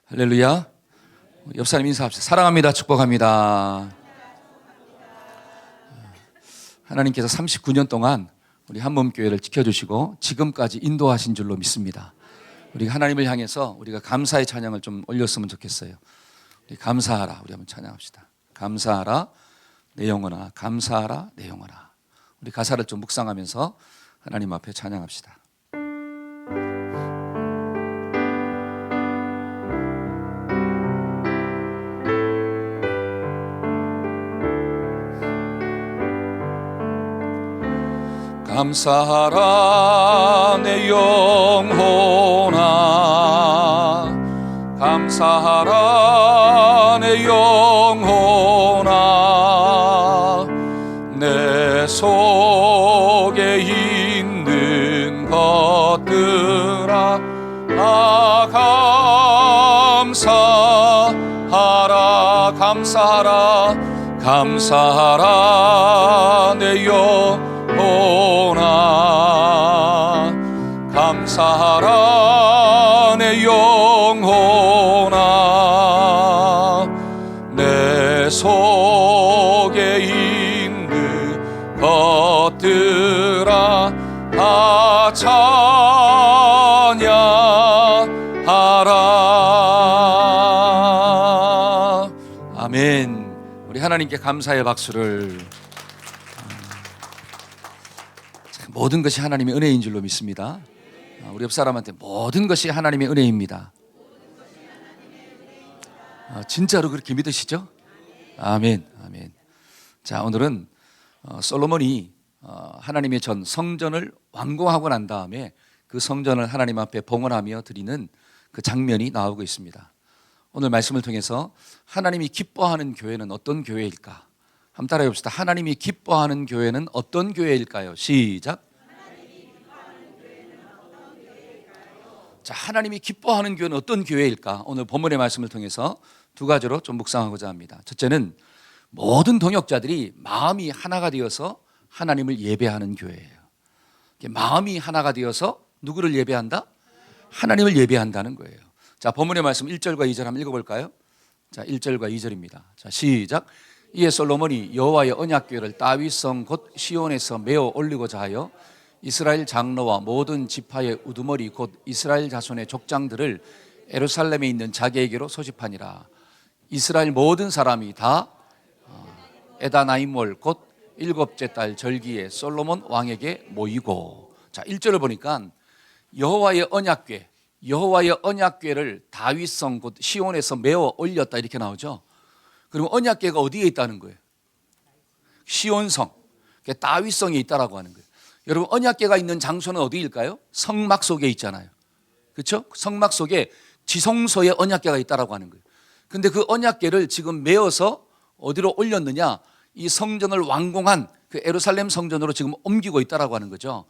할렐루야. 옆 사람 인사합시다. 사랑합니다. 축복합니다. 하나님께서 39년 동안 우리 한몸교회를 지켜주시고 지금까지 인도하신 줄로 믿습니다. 우리 하나님을 향해서 우리가 감사의 찬양을 좀 올렸으면 좋겠어요. 우리 감사하라. 우리 한번 찬양합시다. 감사하라 내 영혼아, 감사하라 내 영혼아. 우리 가사를 좀 묵상하면서 하나님 앞에 찬양합시다. 감사하라 내 영혼아, 감사하라 내 영혼아. 내 속에 있는 것들아 다 감사하라. 감사하라 감사하라 내 영혼아, 감사하라 내 영혼아. 내 속에 있는 것들아 다 찬양하라. 아멘. 우리 하나님께 감사의 박수를. 모든 것이 하나님의 은혜인 줄로 믿습니다. 우리 옆 사람한테 모든 것이 하나님의 은혜입니다. 진짜로 그렇게 믿으시죠? 아멘, 아멘. 자, 오늘은 솔로몬이 하나님의 전 성전을 완공하고 난 다음에 그 성전을 하나님 앞에 봉헌하며 드리는 그 장면이 나오고 있습니다. 오늘 말씀을 통해서 하나님이 기뻐하는 교회는 어떤 교회일까? 한번 따라해 봅시다. 하나님이 기뻐하는 교회는 어떤 교회일까요? 시작. 자, 하나님이 기뻐하는 교회는 어떤 교회일까? 오늘 본문의 말씀을 통해서 두 가지로 좀 묵상하고자 합니다. 첫째는 모든 동역자들이 마음이 하나가 되어서 하나님을 예배하는 교회예요. 마음이 하나가 되어서 누구를 예배한다? 하나님을 예배한다는 거예요. 자, 본문의 말씀 1절과 2절 한번 읽어볼까요? 자, 1절과 2절입니다. 자, 시작. 이에 솔로몬이 여호와의 언약궤를 다윗성 곧 시온에서 메어 올리고자 하여 이스라엘 장로와 모든 지파의 우두머리 곧 이스라엘 자손의 족장들을 예루살렘에 있는 자기에게로 소집하니라. 이스라엘 모든 사람이 다 에다나임몰 곧 일곱째 달 절기에 솔로몬 왕에게 모이고. 자, 1절을 보니까 여호와의 언약궤를 다윗성 곧 시온에서 메어 올렸다 이렇게 나오죠. 그러면 언약궤가 어디에 있다는 거예요? 시온성, 다윗성에 있다라고 하는 거예요. 여러분, 언약궤가 있는 장소는 어디일까요? 성막 속에 있잖아요. 그렇죠? 성막 속에 지성소에 언약궤가 있다라고 하는 거예요. 근데 그 언약궤를 지금 메어서 어디로 올렸느냐? 이 성전을 완공한 그 예루살렘 성전으로 지금 옮기고 있다라고 하는 거죠.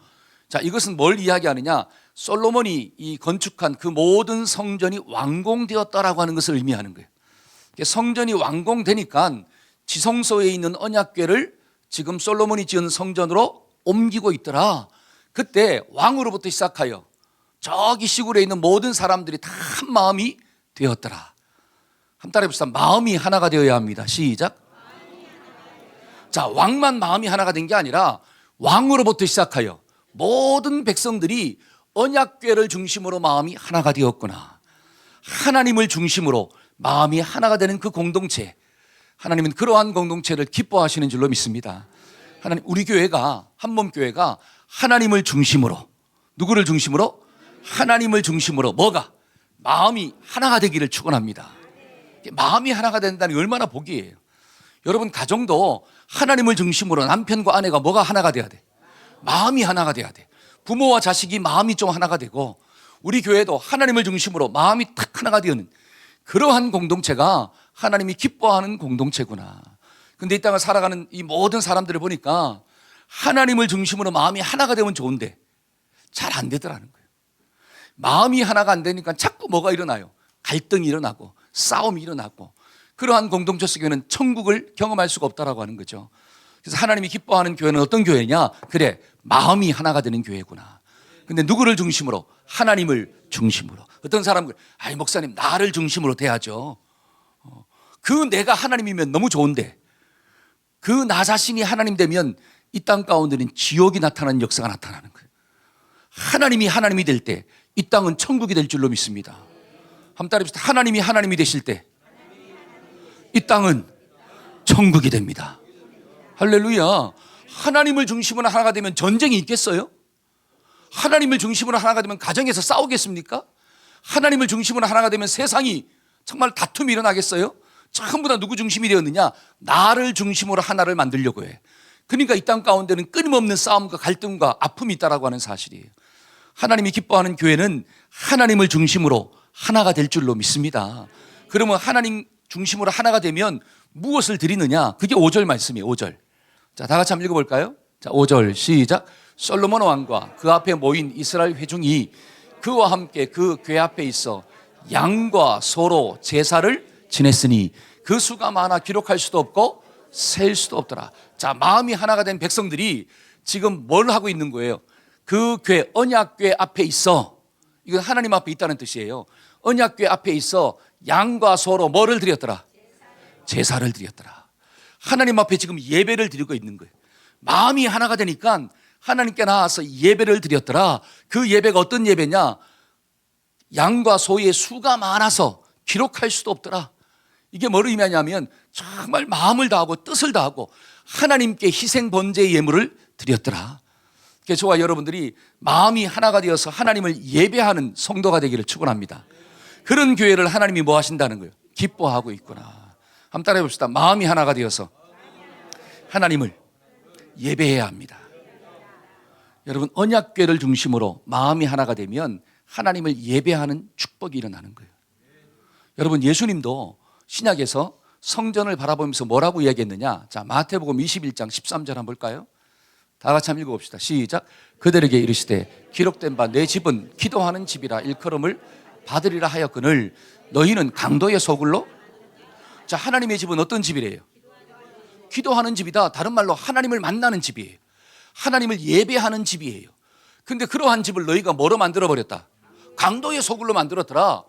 자, 이것은 뭘 이야기하느냐? 솔로몬이 이 건축한 그 모든 성전이 완공되었다라고 하는 것을 의미하는 거예요. 성전이 완공되니까 지성소에 있는 언약궤를 지금 솔로몬이 지은 성전으로 옮기고 있더라. 그때 왕으로부터 시작하여 저기 시골에 있는 모든 사람들이 다 한 마음이 되었더라. 한번 따라해 봅시다. 마음이 하나가 되어야 합니다. 시작. 자, 왕만 마음이 하나가 된 게 아니라 왕으로부터 시작하여 모든 백성들이 언약궤를 중심으로 마음이 하나가 되었구나. 하나님을 중심으로 마음이 하나가 되는 그 공동체, 하나님은 그러한 공동체를 기뻐하시는 줄로 믿습니다. 하나님, 우리 교회가, 한몸교회가 하나님을 중심으로, 누구를 중심으로? 하나님을 중심으로 뭐가? 마음이 하나가 되기를 축원합니다. 마음이 하나가 된다는 게 얼마나 복이에요. 여러분, 가정도 하나님을 중심으로 남편과 아내가 뭐가 하나가 돼야 돼? 마음이 하나가 돼야 돼. 부모와 자식이 마음이 좀 하나가 되고, 우리 교회도 하나님을 중심으로 마음이 딱 하나가 되는 그러한 공동체가 하나님이 기뻐하는 공동체구나. 근데 이 땅을 살아가는 이 모든 사람들을 보니까 하나님을 중심으로 마음이 하나가 되면 좋은데 잘 안 되더라는 거예요. 마음이 하나가 안 되니까 자꾸 뭐가 일어나요? 갈등이 일어나고 싸움이 일어나고, 그러한 공동체 속에는 천국을 경험할 수가 없다라고 하는 거죠. 그래서 하나님이 기뻐하는 교회는 어떤 교회냐? 그래, 마음이 하나가 되는 교회구나. 근데 누구를 중심으로? 하나님을 중심으로. 어떤 사람은 아니 목사님 나를 중심으로 돼야죠. 그 내가 하나님이면 너무 좋은데 그 나 자신이 하나님 되면 이 땅 가운데는 지옥이 나타나는 역사가 나타나는 거예요. 하나님이 하나님이 될 때 이 땅은 천국이 될 줄로 믿습니다. 한번 따라해봅시다. 하나님이 하나님이 되실 때 이 땅은 천국이 됩니다. 할렐루야. 하나님을 중심으로 하나가 되면 전쟁이 있겠어요? 하나님을 중심으로 하나가 되면 가정에서 싸우겠습니까? 하나님을 중심으로 하나가 되면 세상이 정말 다툼이 일어나겠어요? 전부 다 누구 중심이 되었느냐? 나를 중심으로 하나를 만들려고 해. 그러니까 이 땅 가운데는 끊임없는 싸움과 갈등과 아픔이 있다라고 하는 사실이에요. 하나님이 기뻐하는 교회는 하나님을 중심으로 하나가 될 줄로 믿습니다. 그러면 하나님 중심으로 하나가 되면 무엇을 드리느냐? 그게 5절 말씀이에요. 5절. 자, 다 같이 한번 읽어볼까요? 자, 5절 시작. 솔로몬 왕과 그 앞에 모인 이스라엘 회중이 그와 함께 그 궤 앞에 있어 양과 소로 제사를 지냈으니 그 수가 많아 기록할 수도 없고 셀 수도 없더라. 자, 마음이 하나가 된 백성들이 지금 뭘 하고 있는 거예요? 그 궤, 언약궤 앞에 있어. 이건 하나님 앞에 있다는 뜻이에요. 언약궤 앞에 있어 양과 소로 뭐를 드렸더라? 제사를 드렸더라. 하나님 앞에 지금 예배를 드리고 있는 거예요. 마음이 하나가 되니까 하나님께 나와서 예배를 드렸더라. 그 예배가 어떤 예배냐? 양과 소의 수가 많아서 기록할 수도 없더라. 이게 뭘 의미하냐면 정말 마음을 다하고 뜻을 다하고 하나님께 희생 번제의 예물을 드렸더라. 그래서 저와 여러분들이 마음이 하나가 되어서 하나님을 예배하는 성도가 되기를 축원합니다. 그런 교회를 하나님이 뭐 하신다는 거예요? 기뻐하고 있구나. 한번 따라해 봅시다. 마음이 하나가 되어서 하나님을 예배해야 합니다. 여러분, 언약궤를 중심으로 마음이 하나가 되면 하나님을 예배하는 축복이 일어나는 거예요. 여러분, 예수님도 신약에서 성전을 바라보면서 뭐라고 이야기했느냐? 자, 마태복음 21장 13절 한번 볼까요? 다 같이 한번 읽어봅시다. 시작. 그들에게 이르시되 기록된 바 내 집은 기도하는 집이라 일컬음을 받으리라 하였거늘 너희는 강도의 소굴로. 자, 하나님의 집은 어떤 집이래요? 기도하는 집이다. 다른 말로 하나님을 만나는 집이에요. 하나님을 예배하는 집이에요. 근데 그러한 집을 너희가 뭐로 만들어버렸다? 강도의 소굴로 만들었더라.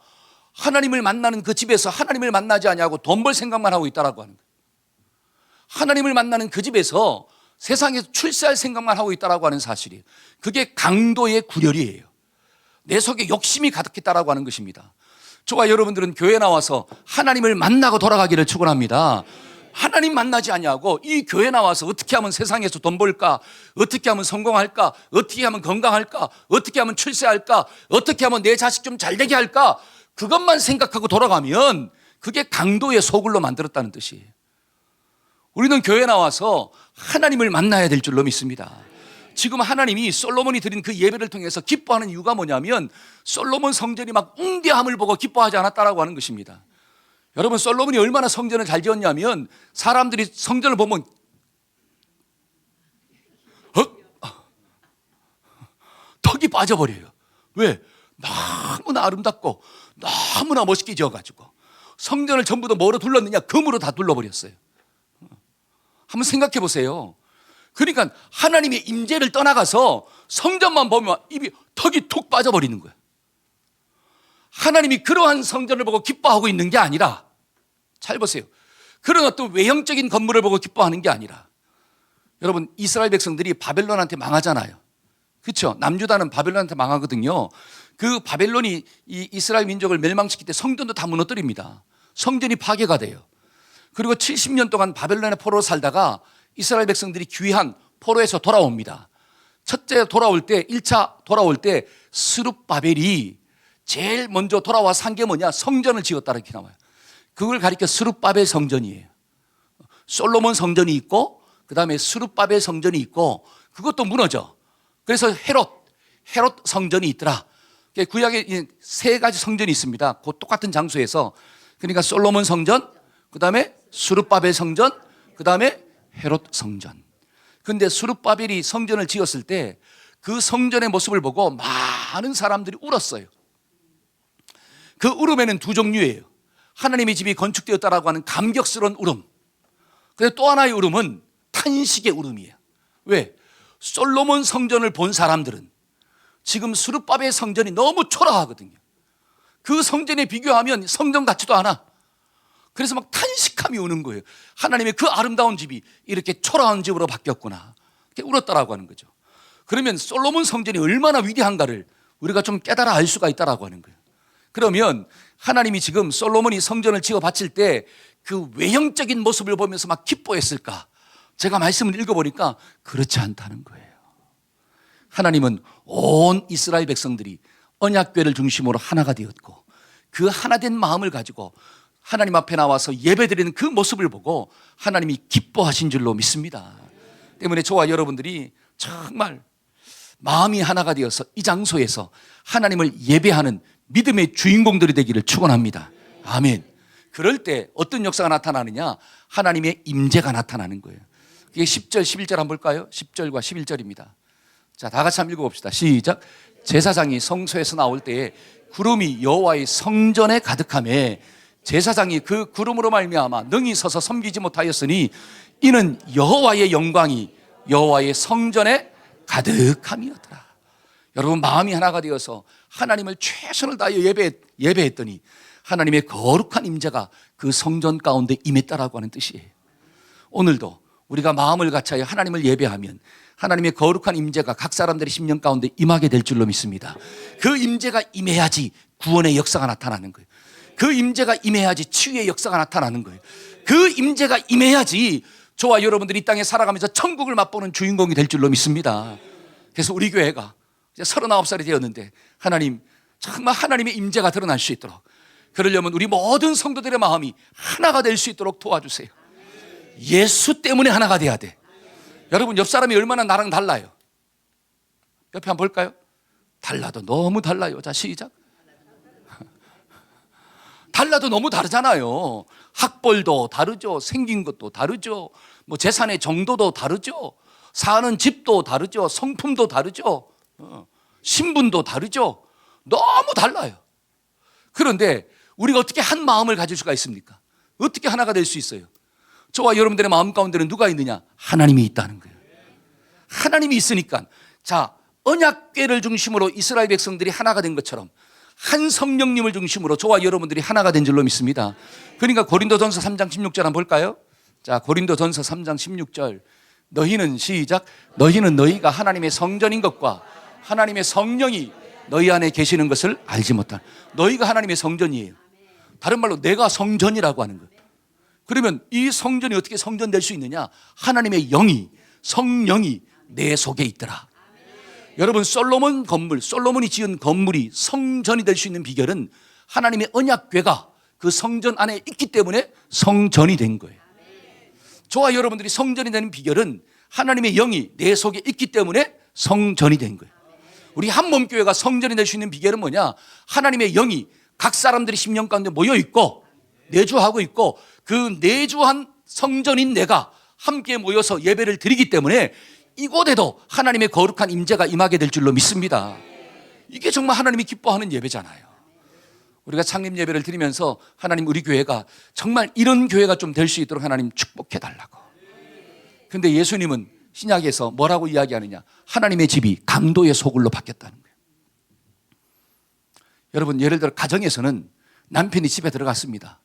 하나님을 만나는 그 집에서 하나님을 만나지 않냐고 돈 벌 생각만 하고 있다라고 하는 거예요. 하나님을 만나는 그 집에서 세상에서 출세할 생각만 하고 있다라고 하는 사실이에요. 그게 강도의 구렬이에요. 내 속에 욕심이 가득했다라고 하는 것입니다. 저와 여러분들은 교회 나와서 하나님을 만나고 돌아가기를 축원합니다. 하나님 만나지 않냐고 이 교회 나와서 어떻게 하면 세상에서 돈 벌까? 어떻게 하면 성공할까? 어떻게 하면 건강할까? 어떻게 하면 출세할까? 어떻게 하면 내 자식 좀 잘되게 할까? 그것만 생각하고 돌아가면 그게 강도의 소굴로 만들었다는 뜻이에요. 우리는 교회 나와서 하나님을 만나야 될 줄로 믿습니다. 지금 하나님이 솔로몬이 드린 그 예배를 통해서 기뻐하는 이유가 뭐냐면 솔로몬 성전이 막 웅대함을 보고 기뻐하지 않았다라고 하는 것입니다. 여러분, 솔로몬이 얼마나 성전을 잘 지었냐면 사람들이 성전을 보면 턱이 빠져버려요. 왜? 너무나 아름답고 너무나 멋있게 지어가지고 성전을 전부 다 뭐로 둘렀느냐? 금으로 다 둘러버렸어요. 한번 생각해 보세요. 그러니까 하나님의 임재를 떠나가서 성전만 보면 입이 턱이 툭 빠져버리는 거예요. 하나님이 그러한 성전을 보고 기뻐하고 있는 게 아니라, 잘 보세요, 그런 어떤 외형적인 건물을 보고 기뻐하는 게 아니라, 여러분, 이스라엘 백성들이 바벨론한테 망하잖아요. 그렇죠? 남유다는 바벨론한테 망하거든요. 그 바벨론이 이 이스라엘 민족을 멸망시킬 때 성전도 다 무너뜨립니다. 성전이 파괴가 돼요. 그리고 70년 동안 바벨론의 포로로 살다가 이스라엘 백성들이 귀한 포로에서 돌아옵니다. 첫째 돌아올 때, 1차 돌아올 때 스룹바벨이 제일 먼저 돌아와서 한 게 뭐냐? 성전을 지었다 이렇게 나와요. 그걸 가리켜 스룹바벨 성전이에요. 솔로몬 성전이 있고 그 다음에 스룹바벨 성전이 있고 그것도 무너져. 그래서 헤롯 성전이 있더라. 구약에 세 가지 성전이 있습니다. 그 똑같은 장소에서. 그러니까 솔로몬 성전, 그 다음에 스룹바벨 성전, 그 다음에 헤롯 성전. 그런데 스룹바벨이 성전을 지었을 때 그 성전의 모습을 보고 많은 사람들이 울었어요. 그 울음에는 두 종류예요. 하나님의 집이 건축되었다라고 하는 감격스러운 울음. 그런데 또 하나의 울음은 탄식의 울음이에요. 왜? 솔로몬 성전을 본 사람들은 지금 스룹바벨 성전이 너무 초라하거든요. 그 성전에 비교하면 성전 같지도 않아. 그래서 막 탄식함이 오는 거예요. 하나님의 그 아름다운 집이 이렇게 초라한 집으로 바뀌었구나. 이렇게 울었다라고 하는 거죠. 그러면 솔로몬 성전이 얼마나 위대한가를 우리가 좀 깨달아 알 수가 있다라고 하는 거예요. 그러면 하나님이 지금 솔로몬이 성전을 지어 바칠 때 그 외형적인 모습을 보면서 막 기뻐했을까? 제가 말씀을 읽어보니까 그렇지 않다는 거예요. 하나님은 온 이스라엘 백성들이 언약궤를 중심으로 하나가 되었고 그 하나된 마음을 가지고 하나님 앞에 나와서 예배드리는 그 모습을 보고 하나님이 기뻐하신 줄로 믿습니다. 때문에 저와 여러분들이 정말 마음이 하나가 되어서 이 장소에서 하나님을 예배하는 믿음의 주인공들이 되기를 축원합니다. 아멘. 그럴 때 어떤 역사가 나타나느냐? 하나님의 임재가 나타나는 거예요. 그게 10절, 11절 한번 볼까요? 10절과 11절입니다. 자, 다 같이 한번 읽어봅시다. 시작. 제사장이 성소에서 나올 때에 구름이 여호와의 성전에 가득하매 제사장이 그 구름으로 말미암아 능히 서서 섬기지 못하였으니 이는 여호와의 영광이 여호와의 성전에 가득함이었더라. 여러분, 마음이 하나가 되어서 하나님을 최선을 다하여 예배했더니 하나님의 거룩한 임재가 그 성전 가운데 임했다라고 하는 뜻이에요. 오늘도 우리가 마음을 같이하여 하나님을 예배하면 하나님의 거룩한 임재가 각 사람들의 심령 가운데 임하게 될 줄로 믿습니다. 그 임재가 임해야지 구원의 역사가 나타나는 거예요. 그 임재가 임해야지 치유의 역사가 나타나는 거예요. 그 임재가 임해야지 저와 여러분들이 이 땅에 살아가면서 천국을 맛보는 주인공이 될 줄로 믿습니다. 그래서 우리 교회가 이제 39살이 되었는데 하나님, 정말 하나님의 임재가 드러날 수 있도록, 그러려면 우리 모든 성도들의 마음이 하나가 될 수 있도록 도와주세요. 예수 때문에 하나가 돼야 돼. 여러분, 옆 사람이 얼마나 나랑 달라요? 옆에 한번 볼까요? 달라도 너무 달라요. 자, 시작. 달라도 너무 다르잖아요. 학벌도 다르죠. 생긴 것도 다르죠. 뭐 재산의 정도도 다르죠. 사는 집도 다르죠. 성품도 다르죠. 신분도 다르죠. 너무 달라요. 그런데 우리가 어떻게 한 마음을 가질 수가 있습니까? 어떻게 하나가 될 수 있어요? 저와 여러분들의 마음 가운데는 누가 있느냐? 하나님이 있다는 거예요. 하나님이 있으니까, 자, 언약궤를 중심으로 이스라엘 백성들이 하나가 된 것처럼 한 성령님을 중심으로 저와 여러분들이 하나가 된 줄로 믿습니다. 그러니까 고린도전서 3장 16절 한번 볼까요? 자, 고린도전서 3장 16절. 너희는, 시작. 너희는 너희가 하나님의 성전인 것과 하나님의 성령이 너희 안에 계시는 것을 알지 못한. 너희가 하나님의 성전이에요. 다른 말로 내가 성전이라고 하는 거예요. 그러면 이 성전이 어떻게 성전 될 수 있느냐? 하나님의 영이, 성령이 내 속에 있더라. 여러분, 솔로몬이 지은 건물이 성전이 될 수 있는 비결은 하나님의 언약궤가 그 성전 안에 있기 때문에 성전이 된 거예요. 저와 여러분들이 성전이 되는 비결은 하나님의 영이 내 속에 있기 때문에 성전이 된 거예요. 우리 한몸교회가 성전이 될 수 있는 비결은 뭐냐? 하나님의 영이 각 사람들의 심령 가운데 모여 있고 내주하고 있고 그 내주한 성전인 내가 함께 모여서 예배를 드리기 때문에 이곳에도 하나님의 거룩한 임재가 임하게 될 줄로 믿습니다. 이게 정말 하나님이 기뻐하는 예배잖아요. 우리가 창립 예배를 드리면서 하나님, 우리 교회가 정말 이런 교회가 좀 될 수 있도록 하나님 축복해 달라고. 그런데 예수님은 신약에서 뭐라고 이야기하느냐? 하나님의 집이 강도의 소굴로 바뀌었다는 거예요. 여러분, 예를 들어 가정에서는 남편이 집에 들어갔습니다.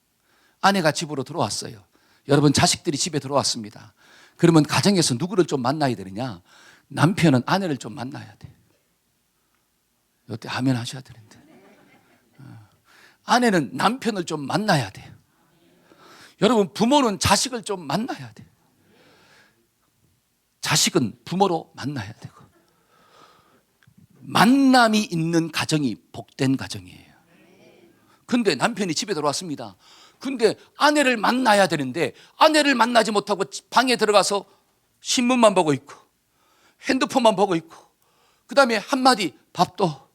아내가 집으로 들어왔어요. 여러분, 자식들이 집에 들어왔습니다. 그러면 가정에서 누구를 좀 만나야 되느냐? 남편은 아내를 좀 만나야 돼. 이때 아멘 하셔야 되는데. 아내는 남편을 좀 만나야 돼요. 여러분, 부모는 자식을 좀 만나야 돼요. 자식은 부모로 만나야 되고, 만남이 있는 가정이 복된 가정이에요. 근데 남편이 집에 들어왔습니다. 근데 아내를 만나야 되는데 아내를 만나지 못하고 방에 들어가서 신문만 보고 있고 핸드폰만 보고 있고, 그 다음에 한마디 밥도,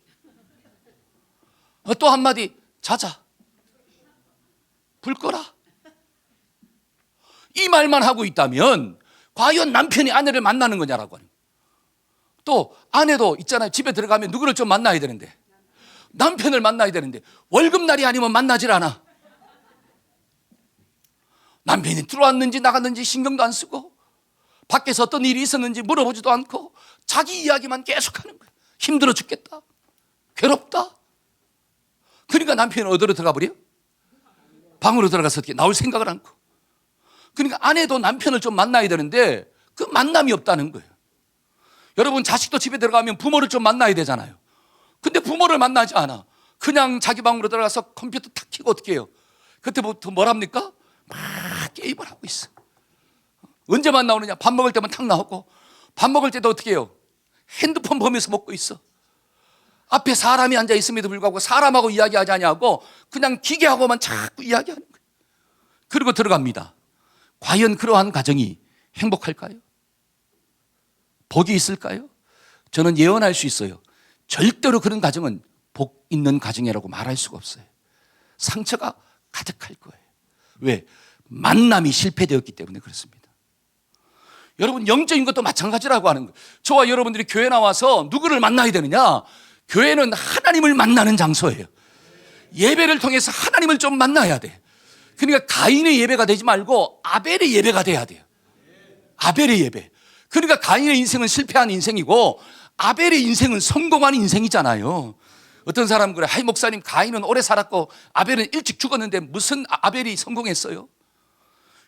또 한마디 자자, 불 꺼라, 이 말만 하고 있다면 과연 남편이 아내를 만나는 거냐라고 하는. 또 아내도 있잖아요. 집에 들어가면 누구를 좀 만나야 되는데, 남편을 만나야 되는데 월급날이 아니면 만나질 않아. 남편이 들어왔는지 나갔는지 신경도 안 쓰고, 밖에서 어떤 일이 있었는지 물어보지도 않고 자기 이야기만 계속하는 거예요. 힘들어 죽겠다. 괴롭다. 그러니까 남편이 어디로 들어가 버려? 방으로 들어가서 어떻게 나올 생각을 않고. 그러니까 아내도 남편을 좀 만나야 되는데 그 만남이 없다는 거예요. 여러분, 자식도 집에 들어가면 부모를 좀 만나야 되잖아요. 근데 부모를 만나지 않아. 그냥 자기 방으로 들어가서 컴퓨터 탁 켜고 어떻게 해요? 그때부터 뭘 합니까? 막 게임을 하고 있어. 언제만 나오느냐? 밥 먹을 때만 탁 나오고, 밥 먹을 때도 어떻게 해요? 핸드폰 보면서 먹고 있어. 앞에 사람이 앉아 있음에도 불구하고 사람하고 이야기하지 않냐고 그냥 기계하고만 자꾸 이야기하는 거예요. 그리고 들어갑니다. 과연 그러한 가정이 행복할까요? 복이 있을까요? 저는 예언할 수 있어요. 절대로 그런 가정은 복 있는 가정이라고 말할 수가 없어요. 상처가 가득할 거예요. 왜? 만남이 실패되었기 때문에 그렇습니다. 여러분, 영적인 것도 마찬가지라고 하는 거예요. 저와 여러분들이 교회 나와서 누구를 만나야 되느냐? 교회는 하나님을 만나는 장소예요. 예배를 통해서 하나님을 좀 만나야 돼. 그러니까 가인의 예배가 되지 말고 아벨의 예배가 돼야 돼요. 아벨의 예배. 그러니까 가인의 인생은 실패한 인생이고 아벨의 인생은 성공한 인생이잖아요. 어떤 사람은 그래, 하이 목사님, 가인은 오래 살았고 아벨은 일찍 죽었는데 무슨 아벨이 성공했어요?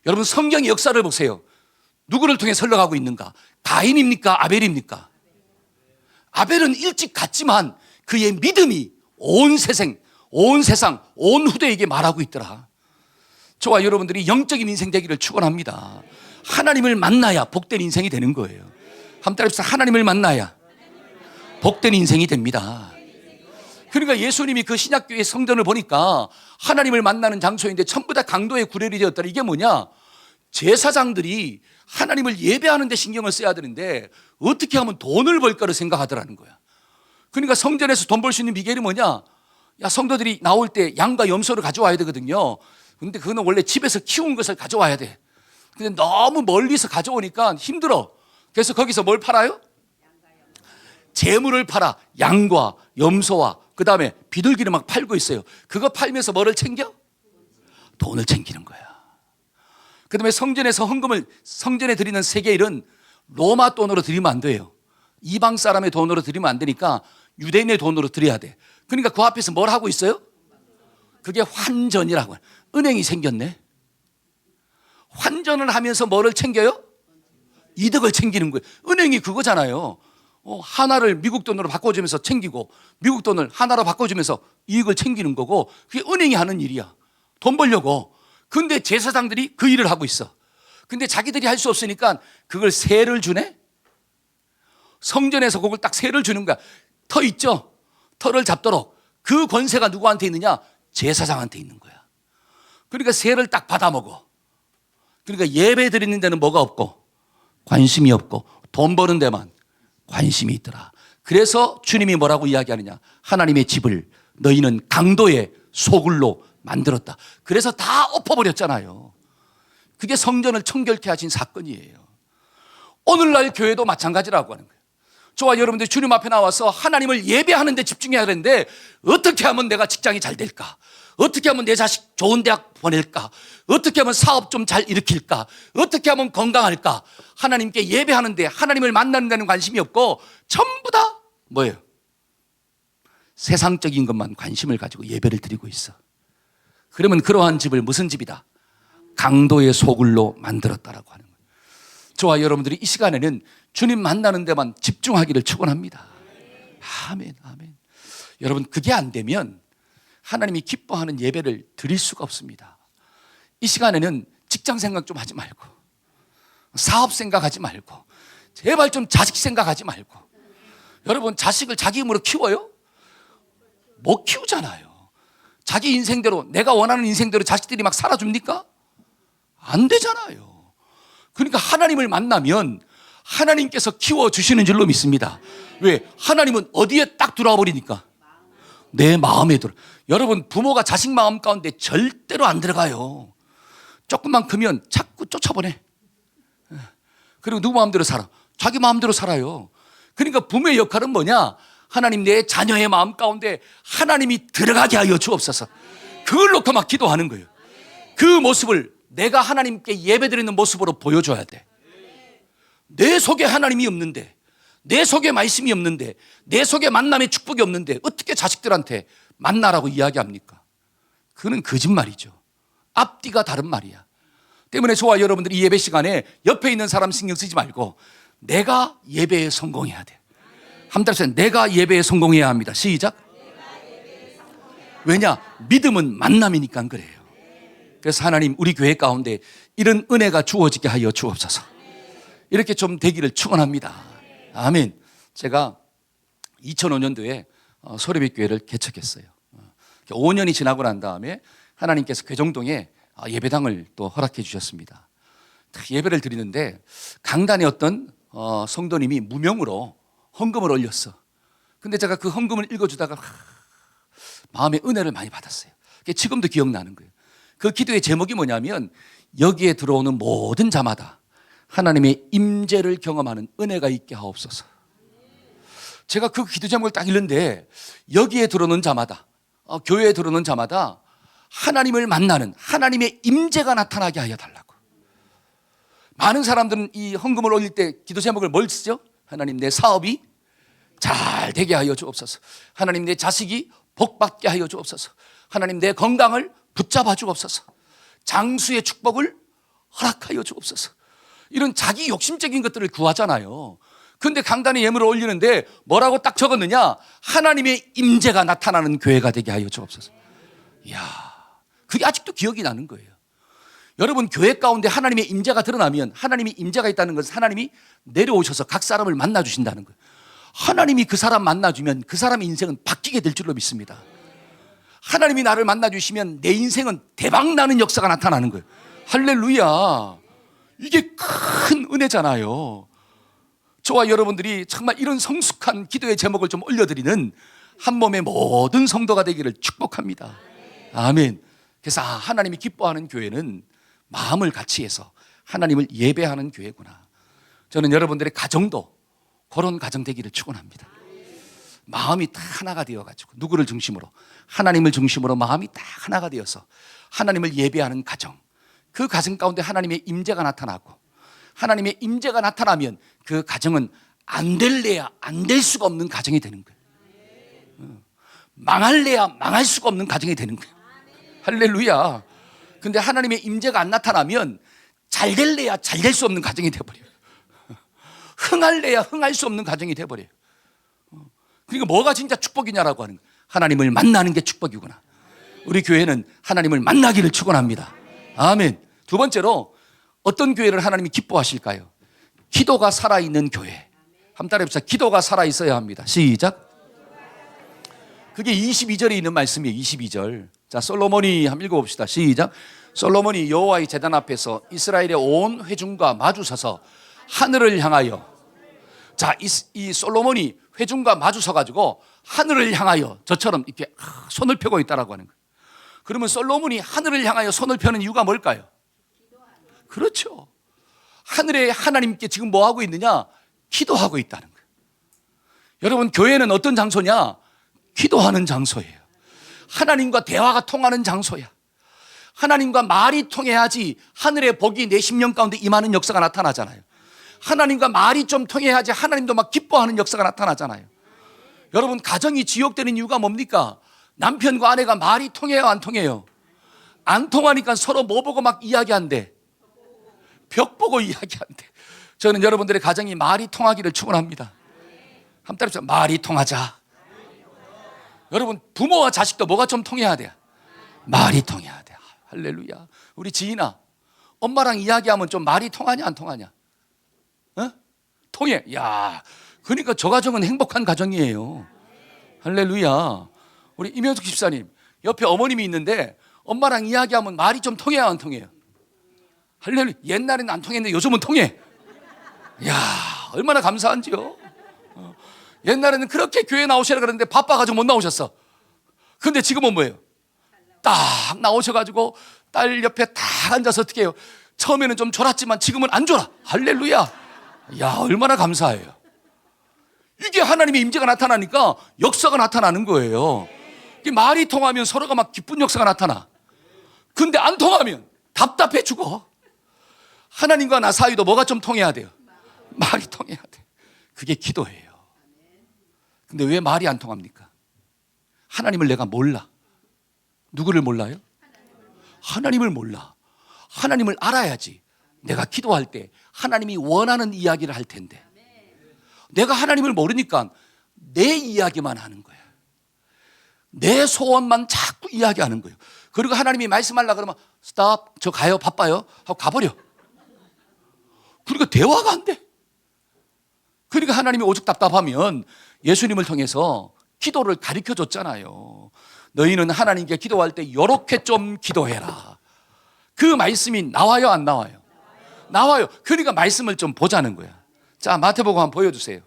여러분, 성경의 역사를 보세요. 누구를 통해 흘러가고 있는가? 가인입니까? 아벨입니까? 아벨은 일찍 갔지만 그의 믿음이 온 세상, 온 후대에게 말하고 있더라. 저와 여러분들이 영적인 인생 되기를 축원합니다. 하나님을 만나야 복된 인생이 되는 거예요. 한번 따라합시다. 하나님을 만나야 복된 인생이 됩니다. 그러니까 예수님이 그 신약교회 성전을 보니까 하나님을 만나는 장소인데 전부 다 강도의 구렬이 되었더라. 이게 뭐냐? 제사장들이 하나님을 예배하는 데 신경을 써야 되는데 어떻게 하면 돈을 벌까를 생각하더라는 거야. 그러니까 성전에서 돈 벌 수 있는 비결이 뭐냐? 야, 성도들이 나올 때 양과 염소를 가져와야 되거든요. 근데 그거는 원래 집에서 키운 것을 가져와야 돼. 근데 너무 멀리서 가져오니까 힘들어. 그래서 거기서 뭘 팔아요? 재물을 팔아. 양과 염소와 그 다음에 비둘기를 막 팔고 있어요. 그거 팔면서 뭐를 챙겨? 돈을 챙기는 거야. 그 다음에 성전에서 헌금을, 성전에 드리는 세계일은 로마 돈으로 드리면 안 돼요. 이방 사람의 돈으로 드리면 안 되니까 유대인의 돈으로 드려야 돼. 그러니까 그 앞에서 뭘 하고 있어요? 그게 환전이라고 해요. 은행이 생겼네. 환전을 하면서 뭐를 챙겨요? 이득을 챙기는 거예요. 은행이 그거잖아요. 하나를 미국 돈으로 바꿔주면서 챙기고 미국 돈을 하나로 바꿔주면서 이익을 챙기는 거고 그게 은행이 하는 일이야. 돈 벌려고. 근데 제사장들이 그 일을 하고 있어. 근데 자기들이 할 수 없으니까 그걸 세를 주네? 성전에서 그걸 딱 세를 주는 거야. 터 있죠? 터를 잡도록. 그 권세가 누구한테 있느냐? 제사장한테 있는 거야. 그러니까 세를 딱 받아먹어. 그러니까 예배 드리는 데는 뭐가 없고 관심이 없고 돈 버는 데만 관심이 있더라. 그래서 주님이 뭐라고 이야기하느냐? 하나님의 집을 너희는 강도의 소굴로 만들었다. 그래서 다 엎어버렸잖아요. 그게 성전을 청결케 하신 사건이에요. 오늘날 교회도 마찬가지라고 하는 거예요. 저와 여러분들 주님 앞에 나와서 하나님을 예배하는 데 집중해야 되는데 어떻게 하면 내가 직장이 잘 될까? 어떻게 하면 내 자식 좋은 대학 보낼까? 어떻게 하면 사업 좀 잘 일으킬까? 어떻게 하면 건강할까? 하나님께 예배하는데 하나님을 만나는 데는 관심이 없고 전부 다 뭐예요? 세상적인 것만 관심을 가지고 예배를 드리고 있어. 그러면 그러한 집을 무슨 집이다? 강도의 소굴로 만들었다라고 하는 거예요. 저와 여러분들이 이 시간에는 주님 만나는 데만 집중하기를 축원합니다. 아멘, 아멘. 여러분, 그게 안 되면 하나님이 기뻐하는 예배를 드릴 수가 없습니다. 이 시간에는 직장 생각 좀 하지 말고 사업 생각하지 말고 제발 좀 자식 생각하지 말고. 여러분, 자식을 자기 힘으로 키워요? 못 키우잖아요. 자기 인생대로, 내가 원하는 인생대로 자식들이 막 살아줍니까? 안 되잖아요. 그러니까 하나님을 만나면 하나님께서 키워주시는 줄로 믿습니다. 왜? 하나님은 어디에 딱 들어와 버리니까? 내 마음에 들어. 여러분, 부모가 자식 마음 가운데 절대로 안 들어가요. 조금만 크면 자꾸 쫓아보내. 그리고 누구 마음대로 살아? 자기 마음대로 살아요. 그러니까 부모의 역할은 뭐냐? 하나님, 내 자녀의 마음 가운데 하나님이 들어가게 하여 주옵소서. 그걸 놓고 막 기도하는 거예요. 그 모습을 내가 하나님께 예배드리는 모습으로 보여줘야 돼. 내 속에 하나님이 없는데, 내 속에 말씀이 없는데, 내 속에 만남의 축복이 없는데 어떻게 자식들한테 만나라고 이야기합니까? 그는 거짓말이죠. 앞뒤가 다른 말이야. 때문에 저와 여러분들이 이 예배 시간에 옆에 있는 사람 신경 쓰지 말고 내가 예배에 성공해야 돼. 한 달 전에 내가 예배에 성공해야 합니다. 시작. 왜냐? 믿음은 만남이니까 그래요. 그래서 하나님 우리 교회 가운데 이런 은혜가 주어지게 하여 주옵소서. 이렇게 좀 되기를 축원합니다. 아멘. 제가 2005년도에 소래빛 교회를 개척했어요. 5년이 지나고 난 다음에 하나님께서 괴정동에 예배당을 또 허락해 주셨습니다. 예배를 드리는데 강단에 어떤 성도님이 무명으로 헌금을 올렸어. 근데 제가 그 헌금을 읽어주다가 마음의 은혜를 많이 받았어요. 그게 지금도 기억나는 거예요. 그 기도의 제목이 뭐냐면 여기에 들어오는 모든 자마다 하나님의 임재를 경험하는 은혜가 있게 하옵소서. 제가 그 기도 제목을 딱 읽는데 여기에 들어오는 자마다, 교회에 들어오는 자마다 하나님을 만나는 하나님의 임재가 나타나게 하여 달라고. 많은 사람들은 이 헌금을 올릴 때 기도 제목을 뭘 쓰죠? 하나님 내 사업이 잘 되게 하여 주옵소서. 하나님 내 자식이 복받게 하여 주옵소서. 하나님 내 건강을 붙잡아 주옵소서. 장수의 축복을 허락하여 주옵소서. 이런 자기 욕심적인 것들을 구하잖아요. 근데 강단에 예물을 올리는데 뭐라고 딱 적었느냐? 하나님의 임재가 나타나는 교회가 되게 하여 주옵소서. 이야, 그게 아직도 기억이 나는 거예요. 여러분, 교회 가운데 하나님의 임재가 드러나면, 하나님이 임재가 있다는 것은 하나님이 내려오셔서 각 사람을 만나 주신다는 거예요. 하나님이 그 사람 만나주면 그 사람의 인생은 바뀌게 될 줄로 믿습니다. 하나님이 나를 만나주시면 내 인생은 대박나는 역사가 나타나는 거예요. 할렐루야. 이게 큰 은혜잖아요. 저와 여러분들이 정말 이런 성숙한 기도의 제목을 좀 올려드리는 한 몸의 모든 성도가 되기를 축복합니다. 아멘. 그래서 하나님이 기뻐하는 교회는 마음을 같이 해서 하나님을 예배하는 교회구나. 저는 여러분들의 가정도 그런 가정 되기를 축원합니다. 마음이 다 하나가 되어가지고 누구를 중심으로? 하나님을 중심으로 마음이 다 하나가 되어서 하나님을 예배하는 가정, 그 가정 가운데 하나님의 임재가 나타나고, 하나님의 임재가 나타나면 그 가정은 안 될래야 안 될 수가 없는 가정이 되는 거예요. 망할래야 망할 수가 없는 가정이 되는 거예요. 할렐루야. 근데 하나님의 임재가 안 나타나면 잘 될래야 잘 될 수 없는 가정이 되어버려요. 흥할래야 흥할 수 없는 가정이 되어버려요. 그러니까 뭐가 진짜 축복이냐라고 하는 거예요. 하나님을 만나는 게 축복이구나. 우리 교회는 하나님을 만나기를 축원합니다. 아멘. 두 번째로 어떤 교회를 하나님이 기뻐하실까요? 기도가 살아있는 교회. 한번 따라해봅시다. 기도가 살아있어야 합니다. 시작. 그게 22절에 있는 말씀이에요. 22절. 자, 솔로몬이 한번 읽어봅시다. 시작. 솔로몬이 여호와의 제단 앞에서 이스라엘의 온 회중과 마주서서 하늘을 향하여, 자, 이 솔로몬이 회중과 마주서가지고 하늘을 향하여 저처럼 이렇게 손을 펴고 있다라고 하는 거예요. 그러면 솔로몬이 하늘을 향하여 손을 펴는 이유가 뭘까요? 그렇죠. 하늘에 하나님께 지금 뭐 하고 있느냐? 기도하고 있다는 거예요. 여러분, 교회는 어떤 장소냐? 기도하는 장소예요. 하나님과 대화가 통하는 장소야. 하나님과 말이 통해야지 하늘의 복이 내 심령 가운데 임하는 역사가 나타나잖아요. 하나님과 말이 좀 통해야지 하나님도 막 기뻐하는 역사가 나타나잖아요. 여러분, 가정이 지옥되는 이유가 뭡니까? 남편과 아내가 말이 통해요, 안 통해요? 안 통하니까 서로 뭐 보고 막 이야기한대? 벽 보고 이야기한대. 저는 여러분들의 가정이 말이 통하기를 축원합니다. 한번 따라해보세요. 말이 통하자. 여러분, 부모와 자식도 뭐가 좀 통해야 돼? 말이 통해야 돼. 할렐루야. 우리 지인아, 엄마랑 이야기하면 좀 말이 통하냐 안 통하냐? 어? 통해. 야, 그러니까 저 가정은 행복한 가정이에요. 할렐루야. 우리 임현숙 집사님, 옆에 어머님이 있는데 엄마랑 이야기하면 말이 좀 통해야 안 통해요? 할렐루야. 옛날에는 안 통했는데 요즘은 통해. 야, 얼마나 감사한지요. 옛날에는 그렇게 교회 나오시라 그랬는데 바빠가지고 못 나오셨어. 근데 지금은 뭐예요? 딱 나오셔가지고 딸 옆에 딱 앉아서 어떻게 해요? 처음에는 좀 졸았지만 지금은 안 졸아. 할렐루야. 야, 얼마나 감사해요. 이게 하나님의 임재가 나타나니까 역사가 나타나는 거예요. 말이 통하면 서로가 막 기쁜 역사가 나타나. 근데 안 통하면 답답해 죽어. 하나님과 나 사이도 뭐가 좀 통해야 돼요? 말이 통해야 돼. 그게 기도예요. 근데 왜 말이 안 통합니까? 하나님을 내가 몰라. 누구를 몰라요? 하나님을 몰라. 하나님을 알아야지 내가 기도할 때 하나님이 원하는 이야기를 할 텐데, 내가 하나님을 모르니까 내 이야기만 하는 거야. 내 소원만 자꾸 이야기하는 거예요. 그리고 하나님이 말씀하려고 그러면 스탑, 저 가요, 바빠요 하고 가버려. 그러니까 대화가 안 돼. 그러니까 하나님이 오죽 답답하면 예수님을 통해서 기도를 가르쳐 줬잖아요. 너희는 하나님께 기도할 때 이렇게 좀 기도해라. 그 말씀이 나와요, 안 나와요? 나와요. 그러니까 말씀을 좀 보자는 거야. 자, 마태복음 한번 보여주세요.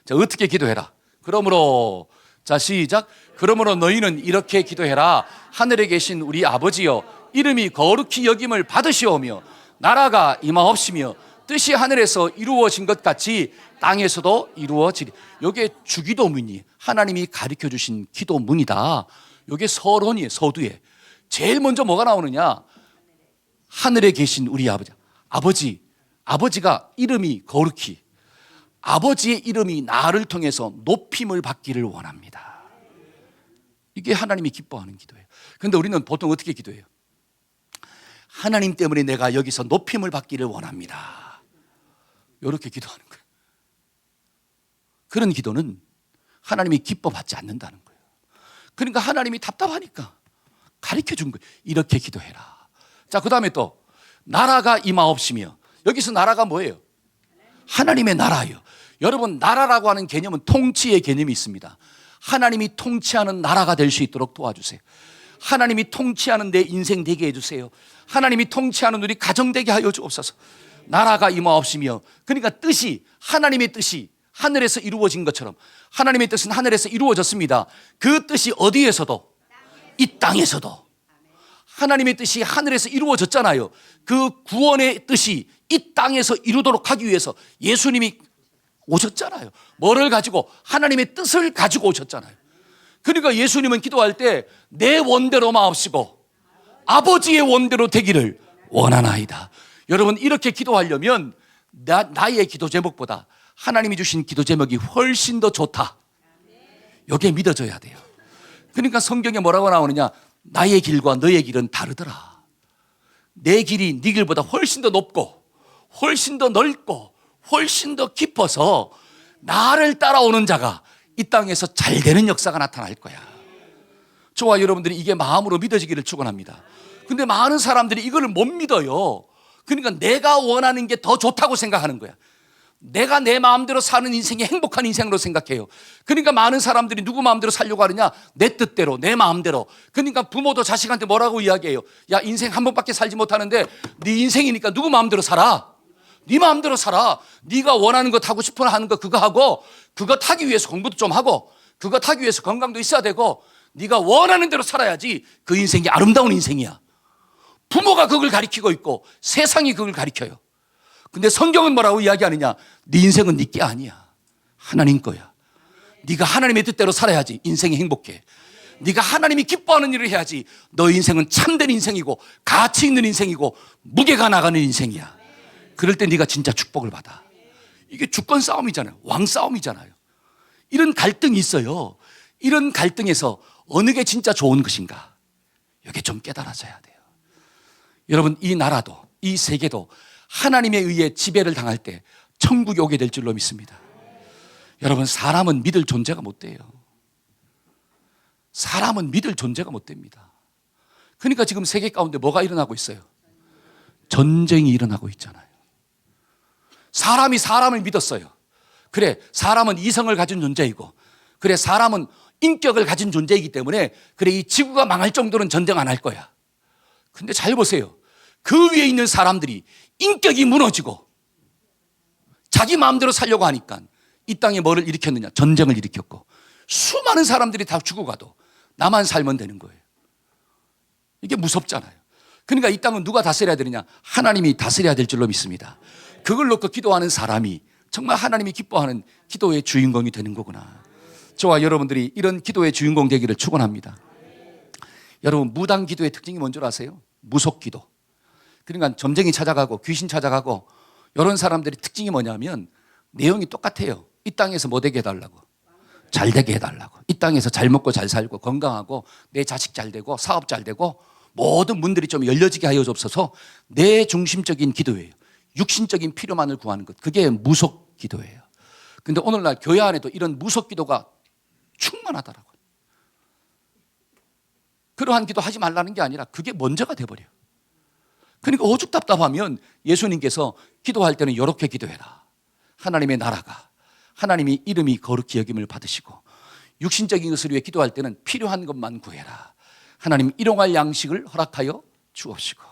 자, 어떻게 기도해라. 그러므로, 자, 시작. 그러므로 너희는 이렇게 기도해라. 하늘에 계신 우리 아버지여, 이름이 거룩히 여김을 받으시오며 나라가 임하옵시며 뜻이 하늘에서 이루어진 것 같이 땅에서도 이루어지리. 이게 주기도문이 하나님이 가르쳐 주신 기도문이다. 이게 서론이에요. 서두에 제일 먼저 뭐가 나오느냐? 하늘에 계신 우리 아버지. 아버지가 이름이 거룩히, 아버지의 이름이 나를 통해서 높임을 받기를 원합니다. 이게 하나님이 기뻐하는 기도예요. 그런데 우리는 보통 어떻게 기도해요? 하나님 때문에 내가 여기서 높임을 받기를 원합니다. 이렇게 기도하는 거예요. 그런 기도는 하나님이 기뻐받지 않는다는 거예요. 그러니까 하나님이 답답하니까 가르쳐 준 거예요. 이렇게 기도해라. 자, 그 다음에 또 나라가 임하옵시며, 여기서 나라가 뭐예요? 하나님의 나라예요. 여러분, 나라라고 하는 개념은 통치의 개념이 있습니다. 하나님이 통치하는 나라가 될 수 있도록 도와주세요. 하나님이 통치하는 내 인생 되게 해주세요. 하나님이 통치하는 우리 가정 되게 하여 주옵소서. 나라가 임하옵시며, 그러니까 뜻이, 하나님의 뜻이 하늘에서 이루어진 것처럼 하나님의 뜻은 하늘에서 이루어졌습니다. 그 뜻이 어디에서도, 이 땅에서도 하나님의 뜻이 하늘에서 이루어졌잖아요. 그 구원의 뜻이 이 땅에서 이루도록 하기 위해서 예수님이 오셨잖아요. 뭐를 가지고? 하나님의 뜻을 가지고 오셨잖아요. 그러니까 예수님은 기도할 때 내 원대로 마옵시고 아버지의 원대로 되기를 원하나이다. 여러분, 이렇게 기도하려면 나의 기도 제목보다 하나님이 주신 기도 제목이 훨씬 더 좋다. 이게 믿어져야 돼요. 그러니까 성경에 뭐라고 나오느냐? 나의 길과 너의 길은 다르더라. 내 길이 네 길보다 훨씬 더 높고 훨씬 더 넓고 훨씬 더 깊어서 나를 따라오는 자가 이 땅에서 잘 되는 역사가 나타날 거야. 저와 여러분들이 이게 마음으로 믿어지기를 축원합니다. 근데 많은 사람들이 이거를 못 믿어요. 그러니까 내가 원하는 게 더 좋다고 생각하는 거야. 내가 내 마음대로 사는 인생이 행복한 인생으로 생각해요. 그러니까 많은 사람들이 누구 마음대로 살려고 하느냐? 내 뜻대로, 내 마음대로. 그러니까 부모도 자식한테 뭐라고 이야기해요? 야, 인생 한 번밖에 살지 못하는데 네 인생이니까 누구 마음대로 살아. 네 마음대로 살아. 네가 원하는 것 하고 싶어 하는 거 그거 하고, 그거 타기 위해서 공부도 좀 하고, 그거 타기 위해서 건강도 있어야 되고, 네가 원하는 대로 살아야지 그 인생이 아름다운 인생이야. 부모가 그걸 가르치고 있고 세상이 그걸 가르쳐요. 근데 성경은 뭐라고 이야기하느냐? 네 인생은 네 게 아니야. 하나님 거야. 네가 하나님의 뜻대로 살아야지 인생이 행복해. 네가 하나님이 기뻐하는 일을 해야지 너 인생은 참된 인생이고 가치 있는 인생이고 무게가 나가는 인생이야. 그럴 때 네가 진짜 축복을 받아. 이게 주권 싸움이잖아요. 왕 싸움이잖아요. 이런 갈등이 있어요. 이런 갈등에서 어느 게 진짜 좋은 것인가? 이게 좀 깨달아져야 돼요. 여러분, 이 나라도 이 세계도 하나님에 의해 지배를 당할 때 천국에 오게 될 줄로 믿습니다. 여러분, 사람은 믿을 존재가 못 돼요. 사람은 믿을 존재가 못 됩니다. 그러니까 지금 세계 가운데 뭐가 일어나고 있어요? 전쟁이 일어나고 있잖아요. 사람이 사람을 믿었어요. 그래, 사람은 이성을 가진 존재이고, 그래, 사람은 인격을 가진 존재이기 때문에, 그래, 이 지구가 망할 정도는 전쟁 안 할 거야. 근데 잘 보세요. 그 위에 있는 사람들이 인격이 무너지고 자기 마음대로 살려고 하니까 이 땅에 뭐를 일으켰느냐? 전쟁을 일으켰고 수많은 사람들이 다 죽어가도 나만 살면 되는 거예요. 이게 무섭잖아요. 그러니까 이 땅은 누가 다스려야 되느냐? 하나님이 다스려야 될 줄로 믿습니다. 그걸 놓고 기도하는 사람이 정말 하나님이 기뻐하는 기도의 주인공이 되는 거구나. 저와 여러분들이 이런 기도의 주인공 되기를 축원합니다. 여러분, 무당 기도의 특징이 뭔 줄 아세요? 무속 기도. 그러니까 점쟁이 찾아가고 귀신 찾아가고 이런 사람들의 특징이 뭐냐면 내용이 똑같아요. 이 땅에서 뭐 되게 해달라고? 잘 되게 해달라고. 이 땅에서 잘 먹고 잘 살고 건강하고 내 자식 잘 되고 사업 잘 되고 모든 문들이 좀 열려지게 하여 주옵소서. 내 중심적인 기도예요. 육신적인 필요만을 구하는 것. 그게 무속 기도예요. 근데 오늘날 교회 안에도 이런 무속 기도가 충만하더라고요. 그러한 기도 하지 말라는 게 아니라 그게 먼저가 돼버려요. 그러니까 오죽 답답하면 예수님께서 기도할 때는 이렇게 기도해라. 하나님의 나라가, 하나님이 이름이 거룩히 여김을 받으시고 육신적인 것을 위해 기도할 때는 필요한 것만 구해라. 하나님 일용할 양식을 허락하여 주옵시고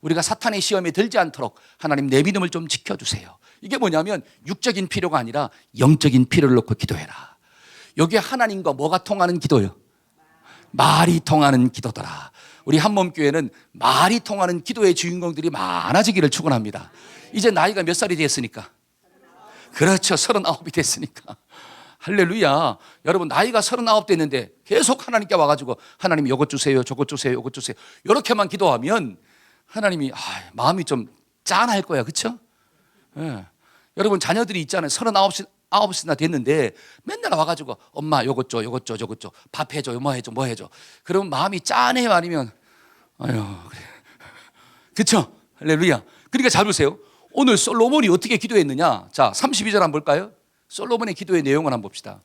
우리가 사탄의 시험에 들지 않도록 하나님 내 믿음을 좀 지켜주세요. 이게 뭐냐면 육적인 필요가 아니라 영적인 필요를 놓고 기도해라. 여기에 하나님과 뭐가 통하는 기도요? 말이 통하는 기도더라. 우리 한몸교회는 말이 통하는 기도의 주인공들이 많아지기를 축원합니다. 이제 나이가 몇 살이 됐으니까? 그렇죠. 39이 됐으니까. 할렐루야. 여러분 나이가 39 됐는데 계속 하나님께 와가지고 하나님 이것 주세요, 저것 주세요, 이것 주세요 이렇게만 기도하면 하나님이 마음이 좀 짠할 거야. 그렇죠? 예. 여러분 자녀들이 있잖아요. 39이나 됐는데 맨날 와가지고 엄마 요것 줘, 요것 줘, 저것 줘, 밥 해줘, 뭐 해줘, 뭐 해줘. 그러면 마음이 짠해요? 아니면 아유 그래. 그렇죠? 할렐루야. 그러니까 잘 보세요. 오늘 솔로몬이 어떻게 기도했느냐. 자 32절 한번 볼까요? 솔로몬의 기도의 내용을 한번 봅시다.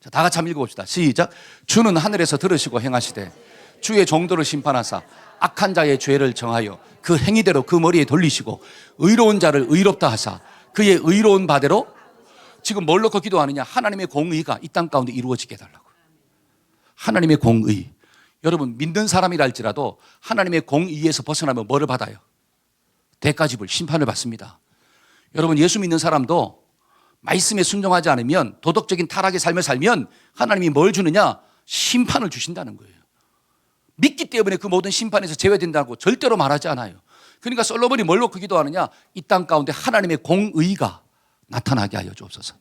자, 다 같이 한번 읽어봅시다. 시작. 주는 하늘에서 들으시고 행하시되 주의 종도를 심판하사 악한 자의 죄를 정하여 그 행위대로 그 머리에 돌리시고 의로운 자를 의롭다 하사 그의 의로운 바대로. 지금 뭘 놓고 기도하느냐. 하나님의 공의가 이 땅 가운데 이루어지게 해달라고. 하나님의 공의. 여러분 믿는 사람이라 할지라도 하나님의 공의에서 벗어나면 뭐를 받아요? 대가집을, 심판을 받습니다. 여러분 예수 믿는 사람도 말씀에 순종하지 않으면, 도덕적인 타락의 삶을 살면 하나님이 뭘 주느냐? 심판을 주신다는 거예요. 믿기 때문에 그 모든 심판에서 제외된다고 절대로 말하지 않아요. 그러니까 솔로몬이 뭘 놓고 기도하느냐? 이 땅 가운데 하나님의 공의가 나타나게 하여 주옵소서.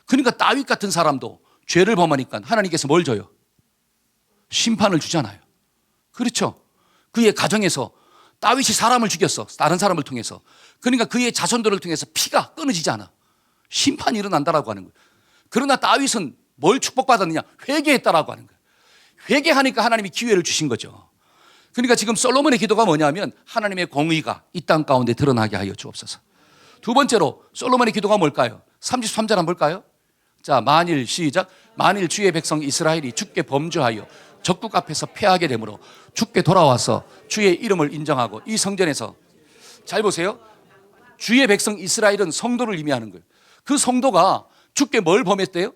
그러니까 다윗 같은 사람도 죄를 범하니까 하나님께서 뭘 줘요? 심판을 주잖아요. 그렇죠? 그의 가정에서 다윗이 사람을 죽였어. 다른 사람을 통해서. 그러니까 그의 자손들을 통해서 피가 끊어지지 않아. 심판이 일어난다라고 하는 거예요. 그러나 다윗은 뭘 축복받았느냐? 회개했다라고 하는 거예요. 회개하니까 하나님이 기회를 주신 거죠. 그러니까 지금 솔로몬의 기도가 뭐냐면 하나님의 공의가 이 땅 가운데 드러나게 하여 주옵소서. 두 번째로 솔로몬의 기도가 뭘까요? 33절 한번 볼까요? 자, 만일 시작. 만일 주의 백성 이스라엘이 주께 범죄하여 적국 앞에서 패하게 되므로 주께 돌아와서 주의 이름을 인정하고 이 성전에서, 잘 보세요. 주의 백성 이스라엘은 성도를 의미하는 거예요. 그 성도가 주께 뭘 범했대요?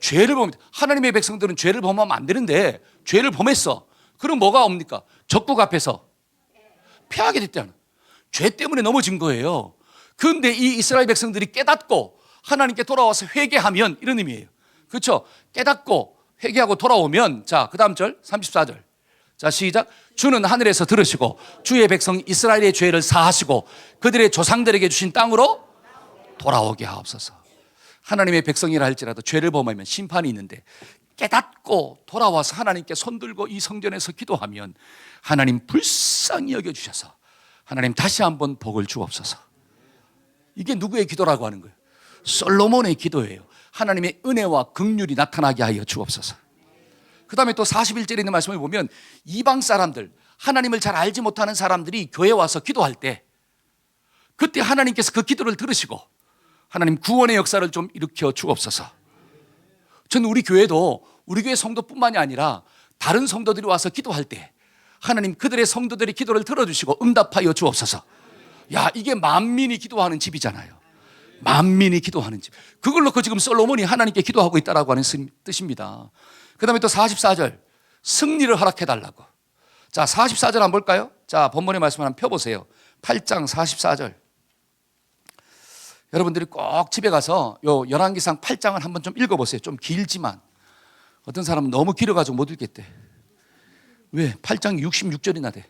죄를 범했대. 하나님의 백성들은 죄를 범하면 안 되는데 죄를 범했어. 그럼 뭐가 옵니까? 적국 앞에서 패하게 됐다는, 죄 때문에 넘어진 거예요. 그런데 이 이스라엘 백성들이 깨닫고 하나님께 돌아와서 회개하면, 이런 의미예요. 그렇죠? 깨닫고 회개하고 돌아오면, 자, 그 다음 절 34절. 자, 시작. 주는 하늘에서 들으시고 주의 백성 이스라엘의 죄를 사하시고 그들의 조상들에게 주신 땅으로 돌아오게 하옵소서. 하나님의 백성이라 할지라도 죄를 범하면 심판이 있는데 깨닫고 돌아와서 하나님께 손들고 이 성전에서 기도하면 하나님 불쌍히 여겨주셔서 하나님 다시 한번 복을 주옵소서. 이게 누구의 기도라고 하는 거예요? 솔로몬의 기도예요. 하나님의 은혜와 긍휼이 나타나게 하여 주옵소서. 그 다음에 또 41절에 있는 말씀을 보면 이방 사람들, 하나님을 잘 알지 못하는 사람들이 교회에 와서 기도할 때 그때 하나님께서 그 기도를 들으시고 하나님 구원의 역사를 좀 일으켜 주옵소서. 저는 우리 교회도 우리 교회 성도뿐만이 아니라 다른 성도들이 와서 기도할 때 하나님 그들의 성도들의 기도를 들어주시고 응답하여 주옵소서. 야, 이게 만민이 기도하는 집이잖아요. 만민이 기도하는 집. 그걸 놓고 지금 솔로몬이 하나님께 기도하고 있다라고 하는 뜻입니다. 그 다음에 또 44절 승리를 허락해달라고. 자, 44절 한번 볼까요? 자, 본문의 말씀을 한번 펴보세요. 8장 44절. 여러분들이 꼭 집에 가서 요 열왕기상 8장을 한번 좀 읽어보세요. 좀 길지만 어떤 사람은 너무 길어가지고 못 읽겠대. 왜? 8장이 66절이나 돼.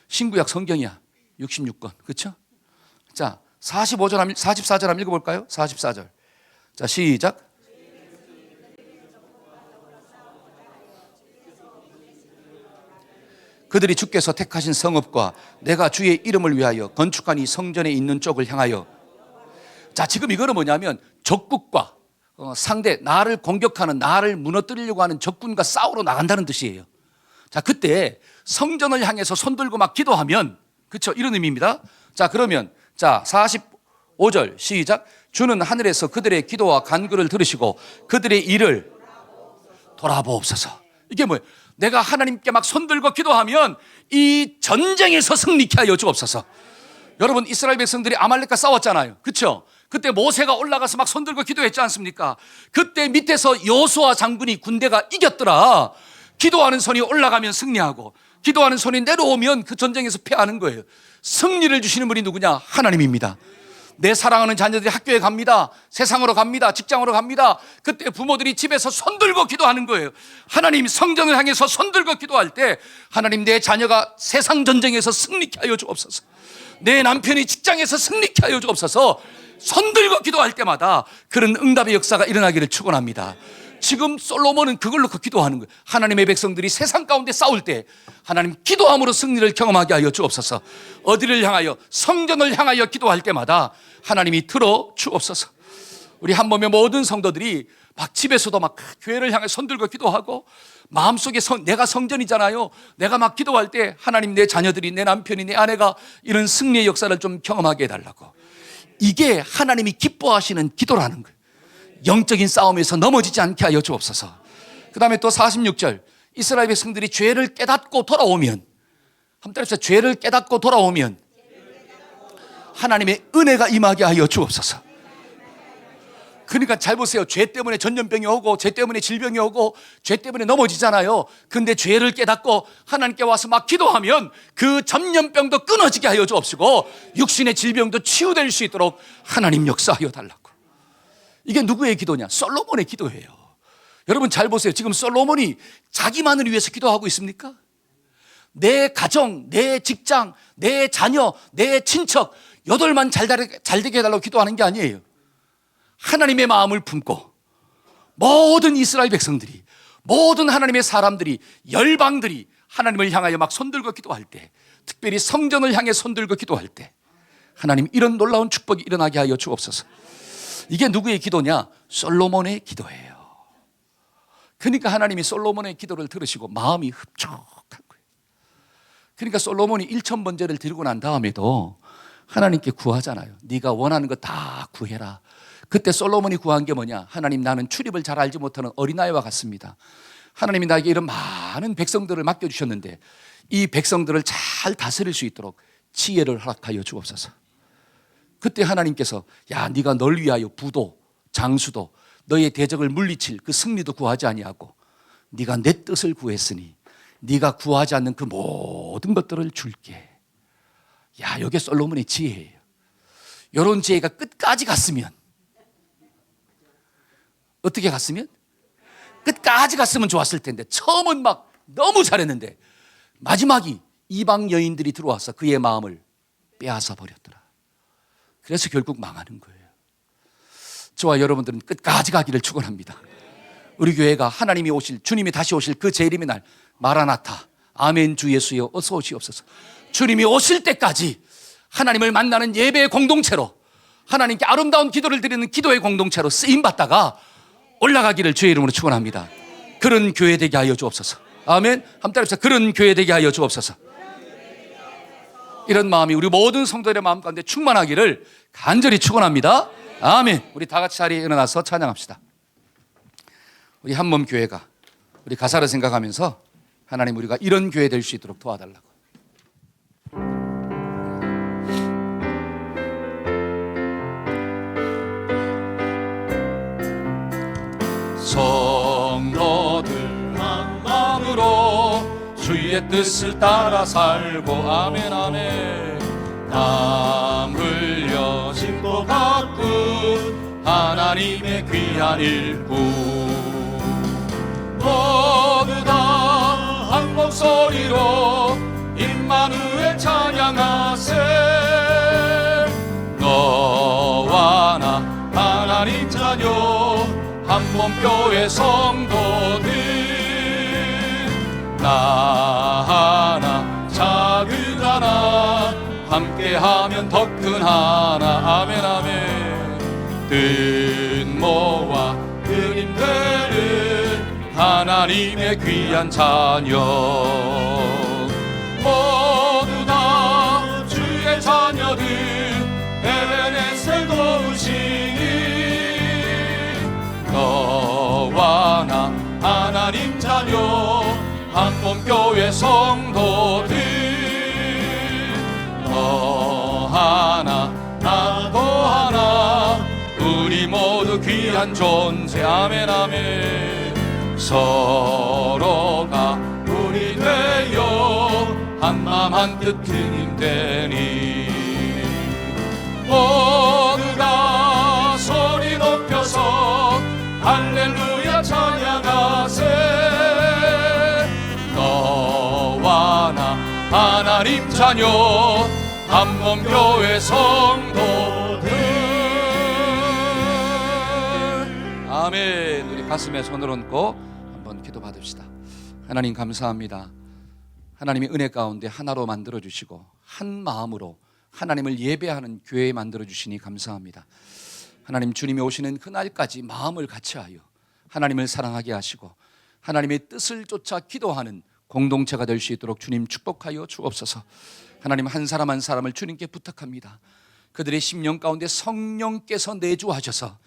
신구약 성경이야. 66권. 그렇죠? 자, 44절 한번 읽어볼까요? 44절. 자, 시작. 그들이 주께서 택하신 성읍과 내가 주의 이름을 위하여 건축한 이 성전에 있는 쪽을 향하여 자, 지금 이거는 뭐냐면 적국과 상대, 나를 공격하는, 나를 무너뜨리려고 하는 적군과 싸우러 나간다는 뜻이에요. 자, 그때 성전을 향해서 손들고 막 기도하면, 그렇죠? 이런 의미입니다. 자, 그러면 자 45절 시작. 주는 하늘에서 그들의 기도와 간구를 들으시고 그들의 일을 돌아보옵소서. 이게 뭐예요? 내가 하나님께 막 손들고 기도하면 이 전쟁에서 승리케 하여 주옵소서. 여러분, 이스라엘 백성들이 아말렉과 싸웠잖아요. 그렇죠? 그때 모세가 올라가서 막 손들고 기도했지 않습니까? 그때 밑에서 여호수아 장군이 군대가 이겼더라. 기도하는 손이 올라가면 승리하고 기도하는 손이 내려오면 그 전쟁에서 패하는 거예요. 승리를 주시는 분이 누구냐? 하나님입니다. 내 사랑하는 자녀들이 학교에 갑니다. 세상으로 갑니다. 직장으로 갑니다. 그때 부모들이 집에서 손들고 기도하는 거예요. 하나님, 성전을 향해서 손들고 기도할 때 하나님, 내 자녀가 세상 전쟁에서 승리케 하여 주옵소서. 내 남편이 직장에서 승리케 하여 주옵소서. 손들고 기도할 때마다 그런 응답의 역사가 일어나기를 축원합니다. 지금 솔로몬은 그걸 놓고 기도하는 거예요. 하나님의 백성들이 세상 가운데 싸울 때 하나님, 기도함으로 승리를 경험하게 하여 주옵소서. 어디를 향하여? 성전을 향하여 기도할 때마다 하나님이 들어 주옵소서. 우리 한몸의 모든 성도들이 막 집에서도 막 교회를 향해 손들고 기도하고 마음속에 내가 성전이잖아요. 내가 막 기도할 때 하나님, 내 자녀들이, 내 남편이, 내 아내가 이런 승리의 역사를 좀 경험하게 해달라고. 이게 하나님이 기뻐하시는 기도라는 거예요. 영적인 싸움에서 넘어지지 않게 하여 주옵소서. 그 다음에 또 46절, 이스라엘 백성들이 죄를 깨닫고 돌아오면, 한번 따라해보세요. 죄를 깨닫고 돌아오면 하나님의 은혜가 임하게 하여 주옵소서. 그러니까 잘 보세요. 죄 때문에 전염병이 오고 죄 때문에 질병이 오고 죄 때문에 넘어지잖아요. 근데 죄를 깨닫고 하나님께 와서 막 기도하면 그 전염병도 끊어지게 하여 주옵시고 육신의 질병도 치유될 수 있도록 하나님 역사하여 달라고. 이게 누구의 기도냐? 솔로몬의 기도예요. 여러분 잘 보세요. 지금 솔로몬이 자기만을 위해서 기도하고 있습니까? 내 가정, 내 직장, 내 자녀, 내 친척 여덟만 잘 되게 해달라고 기도하는 게 아니에요. 하나님의 마음을 품고 모든 이스라엘 백성들이, 모든 하나님의 사람들이, 열방들이 하나님을 향하여 막 손들고 기도할 때, 특별히 성전을 향해 손들고 기도할 때 하나님, 이런 놀라운 축복이 일어나게 하여 주옵소서. 이게 누구의 기도냐? 솔로몬의 기도예요. 그러니까 하나님이 솔로몬의 기도를 들으시고 마음이 흡족한 거예요. 그러니까 솔로몬이 1000번제를 드리고 난 다음에도 하나님께 구하잖아요. 네가 원하는 거 다 구해라. 그때 솔로몬이 구한 게 뭐냐? 하나님, 나는 출입을 잘 알지 못하는 어린아이와 같습니다. 하나님이 나에게 이런 많은 백성들을 맡겨주셨는데 이 백성들을 잘 다스릴 수 있도록 지혜를 허락하여 주옵소서. 그때 하나님께서, 야, 네가 널 위하여 부도, 장수도, 너의 대적을 물리칠 그 승리도 구하지 아니하고 네가 내 뜻을 구했으니 네가 구하지 않는 그 모든 것들을 줄게. 야, 이게 솔로몬의 지혜예요. 이런 지혜가 끝까지 갔으면, 어떻게 갔으면? 끝까지 갔으면 좋았을 텐데 처음은 막 너무 잘했는데 마지막이 이방 여인들이 들어와서 그의 마음을 빼앗아 버렸더라. 그래서 결국 망하는 거예요. 저와 여러분들은 끝까지 가기를 축원합니다. 우리 교회가 하나님이 오실, 주님이 다시 오실 그 재림의 날, 마라나타, 아멘 주 예수여 어서 오시옵소서. 주님이 오실 때까지 하나님을 만나는 예배의 공동체로, 하나님께 아름다운 기도를 드리는 기도의 공동체로 쓰임받다가 올라가기를 주의 이름으로 축원합니다. 그런 교회 되게 하여 주옵소서. 아멘. 한번 따라합시다. 그런 교회 되게 하여 주옵소서. 이런 마음이 우리 모든 성도들의 마음 가운데 충만하기를 간절히 축원합니다. 아멘. 우리 다 같이 자리에 일어나서 찬양합시다. 우리 한몸 교회가 우리 가사를 생각하면서 하나님, 우리가 이런 교회 될 수 있도록 도와달라고. 성도들 한 마음으로 주의 뜻을 따라 살고, 아멘 아멘. 땀 흘려 심고 가꾼 하나님의 귀한 일꾼, 모두 다 한 목소리로 임마누엘 찬양하세. 너와 나 하나님 자녀 한몸교회 성도들, 나 하나 작은 하나 함께하면 더 큰 하나. 아멘 아멘. 하나님의 귀한 자녀 모두 다 주의 자녀들 에베네셀 도우시니 너와 나 하나님 자녀 한몸교회 성도들 너 하나 나도 하나 우리 모두 귀한 존재 아멘 아멘 서로가 우리 되어 한마음 한뜻 힘되니 모두가 소리 높여서 할렐루야 찬양하세 너와 나 하나님 자녀 한몸 교회 성도들 아멘. 우리 가슴에 손을 얹고 한번 기도 받읍시다. 하나님 감사합니다. 하나님의 은혜 가운데 하나로 만들어 주시고 한 마음으로 하나님을 예배하는 교회 만들어 주시니 감사합니다. 하나님 주님이 오시는 그날까지 마음을 같이하여 하나님을 사랑하게 하시고 하나님의 뜻을 쫓아 기도하는 공동체가 될 수 있도록 주님 축복하여 주옵소서. 하나님 한 사람 한 사람을 주님께 부탁합니다. 그들의 심령 가운데 성령께서 내주하셔서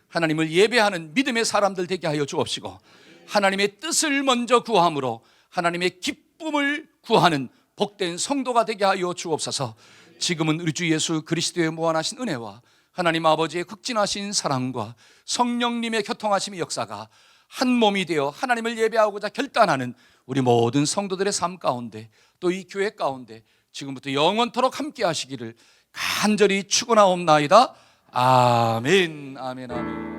하나님을 예배하는 믿음의 사람들 되게 하여 주옵시고 하나님의 뜻을 먼저 구함으로 하나님의 기쁨을 구하는 복된 성도가 되게 하여 주옵소서. 지금은 우리 주 예수 그리스도의 무한하신 은혜와 하나님 아버지의 극진하신 사랑과 성령님의 교통하심의 역사가 한 몸이 되어 하나님을 예배하고자 결단하는 우리 모든 성도들의 삶 가운데 또 이 교회 가운데 지금부터 영원토록 함께 하시기를 간절히 축원하옵나이다. 아멘 아멘 아멘.